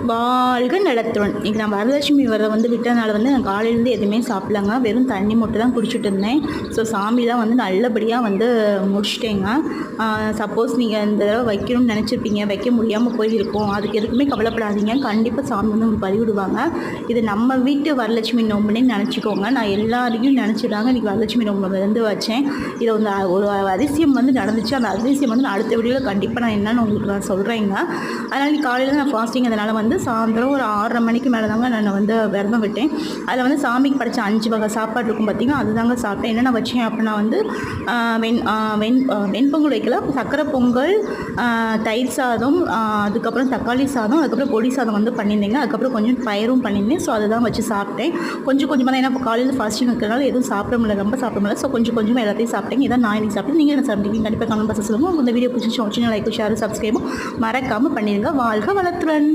வாழ்க நலத்துடன். இன்றைக்கி நான் வரலட்சுமி விரதம் விட்டதுனால நான் காலையிலேருந்து எதுவுமே சாப்பிடலங்க. வெறும் தண்ணி மட்டும் தான் குடிச்சிட்டு இருந்தேன். ஸோ சாமிலாம் நல்லபடியாக முடிச்சிட்டேங்க. சப்போஸ் நீங்கள் இந்த தடவை வைக்கணும்னு நினச்சிருப்பீங்க, வைக்க முடியாமல் போயிருக்கும், அதுக்கு எதுக்குமே கவலைப்படாதீங்க. கண்டிப்பாக சாமி உங்களுக்கு பதிவிடுவாங்க. இது நம்ம வீட்டு வரலட்சுமி நோம்புனே நினச்சிக்கோங்க. நான் எல்லாரையும் நினச்சிடாங்க இன்றைக்கி வரலட்சுமி நோம்பு வச்சேன். இதை ஒரு அதிசயம் நடந்துச்சு. அந்த அதிசயம் நான் அடுத்த வீடியோவில் கண்டிப்பாக நான் என்னென்னு உங்களுக்கு நான் சொல்கிறேங்க. அதனால் நீ காலையில் நான் ஃபாஸ்டிங் அதனால் சாயந்தரம் ஒரு 6:30 மணிக்கு மேலே தாங்க நான் விரதம் விட்டேன். அதில் சாமிக்கு படைச்ச 5 வகை சாப்பாடு இருக்கும் பார்த்திங்கன்னா, அதுதாங்க சாப்பிட்டேன். என்னென்ன வச்சேன் அப்படின்னா வெண்பொங்கல் வைக்கல, சக்கரை பொங்கல், தயிர் சாதம், அதுக்கப்புறம் தக்காளி சாதம், அதுக்கப்புறம் பொடி சாதம் பண்ணியிருந்தேங்க. அதுக்கப்புறம் கொஞ்சம் பயிரும் பண்ணியிருந்தேன். ஸோ அதுதான் வச்சு சாப்பிட்டேன். கொஞ்சம் கொஞ்சமாக தான், ஏன்னா இப்போ காலையில் ஃபாஸ்டிங் இருக்கிறனால எதுவும் சாப்பிட முடியல, ரொம்ப சாப்பிட முடியல. ஸோ கொஞ்சம் கொஞ்சமாக எல்லாத்தையும் சாப்பிட்டேங்க. இதான் நான் இன்னைக்கு சாப்பிட்டு. நீங்கள் என்ன சாப்பிட்டீங்க? கண்டிப்பாக கமெண்ட் பாக்ஸில் சொல்லுங்கள். உங்கள் இந்த வீடியோ பிடிச்சி வச்சு லைக், ஷேர், சப்ஸ்கிரைபும் மறக்காமல் பண்ணிடுங்க. வாழ்க வளத்துடன்.